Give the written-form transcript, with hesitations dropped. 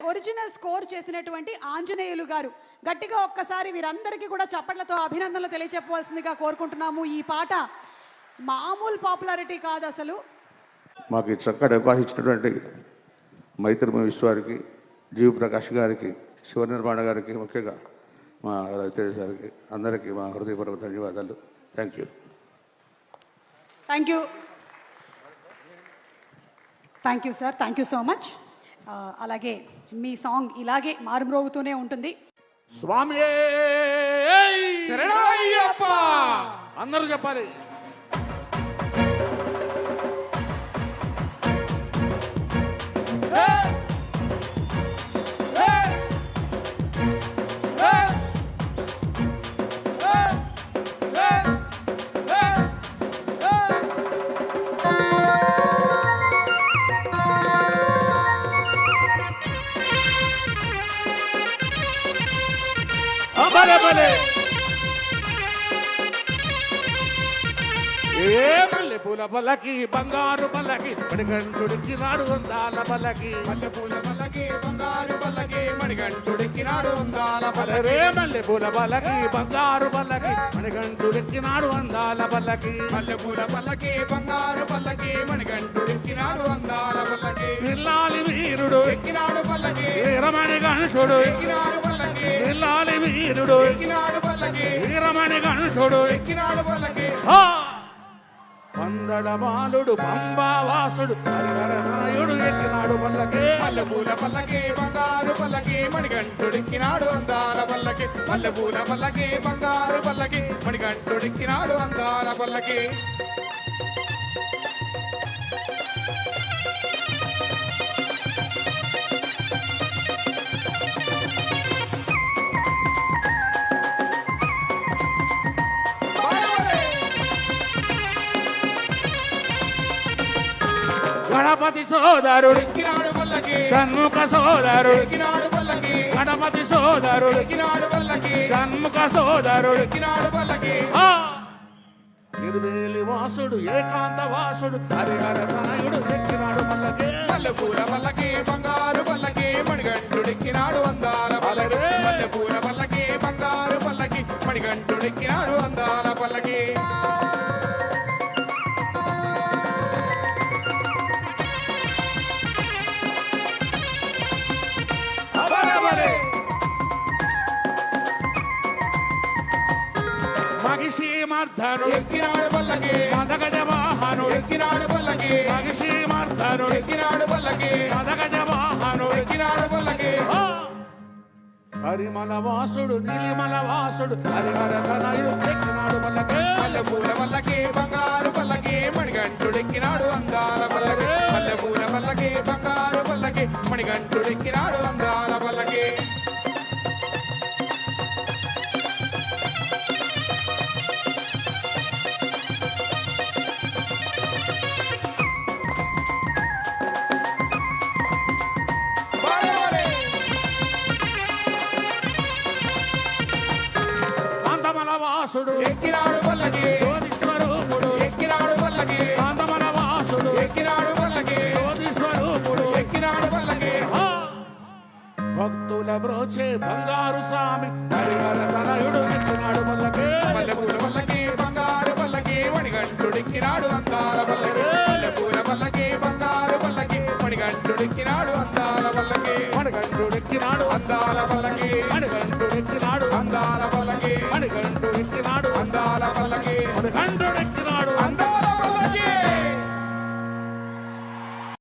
Original score చేసినటువంటి ఆంజనేయులు గారు గట్టిగా ఒక్కసారి వీరందరికీ కూడా చప్పట్లతో అభినందనలు తెలియచెప్పవలసిందిగా కోరుకుంటున్నాము. ఈ పాట మామూలు పాపులారిటీ కాదు అసలు. మాకు చక్కటి అవకాశం ఇచ్చినటువంటి మైత్రి మూవీస్ వారికి, జీవి ప్రకాష్ గారికి, శివ నిర్మాణ గారికి, ముఖ్యంగా మా రవితేజ గారికి అందరికీ మా హృదయపూర్వక ధన్యవాదాలు. Thank you. Thank you. Thank you sir. Thank you so much. అలాగే మీ సాంగ్ ఇలాగే మారుమ్రోగుతూనే ఉంటుంది. స్వామి అందరూ చెప్పాలి. పూల పల్లకి బంగారు పల్లకి మణిగంటుడికి నాడు అందాల పల్లకి, మల్లె పూల పల్లకి బంగారు పల్లకి మణిగంటుడికి నాడు అందాల పల్లరే మల్లె పూల పల్లకి బంగారు పల్లకి మణిగంటుడికి నాడు అందాల పల్లకి, మల్లె పూల పల్లకి బంగారు పల్లకి మణిగంటుడికి నాడు అందాల పల్లకి, విల్లాలి వీరుడు ఎక్కినాడు పల్లకి వీరమణి గణుషుడు, ఎక్కినాడు పల్లకి విల్లాలి వీరుడు ఎక్కినాడు పల్లకి వీరమణి గణుషుడు, ఎక్కినాడు పల్లకి పందడ బాలుడు పంబావాసుడు హరిహరనాయుడు ఎక్కినాడు పల్లకి, మల్లె పూల పల్లకి బంగారు పల్లకి మణిగంటుడిక్కినాడు అందాల పల్లకి, మల్లె పూల పల్లకి బంగారు పల్లకి మణిగంటుడిక్కినాడు అందాల పల్లకి. గణపతి సోదరుడు ఎక్కినాడు పల్లకి షణ్ముఖ సోదరుడు, ఎక్కినాడు పల్లకి గణపతి సోదరుడు ఎక్కినాడు పల్లకి షణ్ముఖ సోదరుడు, ఎక్కినాడు పల్లకి తిరువేలి వాసుడు ఏకాంత వాసుడు హరిహరనాయుడు ఎక్కినాడు పల్లకి, మల్లె పూల పల్లకి బంగారు పల్లకి మణిగంటుడిక్కినాడు అందాల పల్లకి, మల్లె పూల పల్లకి బంగారు పల్లకి మణిగంటుడిక్కినాడు అందాల పల్లకి. మగిషీమర్ధనుడు ఎక్కినాడు పల్లకి మదగజ వాహనుడు, ఎక్కినాడు పల్లకి మగిషీమర్ధనుడు ఎక్కినాడు పల్లకి మదగజ వాహనుడు, ఎక్కినాడు పల్లకి హరిమల వాసుడు నీలిమల వాసుడు హరిహరనాయుడు ఎక్కినాడు పల్లకి, మల్లె పూల పల్లకి బంగారు పల్లకి మణిగంటుడెక్కినాడు అందాల పల్లకి, మల్లె పూల పల్లకి బంగారు పల్లకి మణిగంటుడెక్కినాడు అందాల పల్లకి. కాంతమల వాసుడు ఎక్కినాడు పల్లకి జ్యోతి స్వరూపుడు, ఎక్కినాడు పల్లకి కాంతమల వాసుడు ఎక్కినాడు పల్లకి జ్యోతి స్వరూపుడు, ఎక్కినాడు పల్లకి భక్తుల బ్రోచే బంగారు స్వామి హరిహరనాయుడు ఎక్కినాడు పల్లకి, మల్లె పూల పల్లకి బంగారు పల్లకి మణిగంటుడెక్కినాడు అందాల పల్లకి, మల్లె పూల పల్లకి బంగారు పల్లకి మణిగంటుడెక్కినాడు అందాల పల్లకి, మణిగంటుడెక్కినాడు అందాల పల్లకి.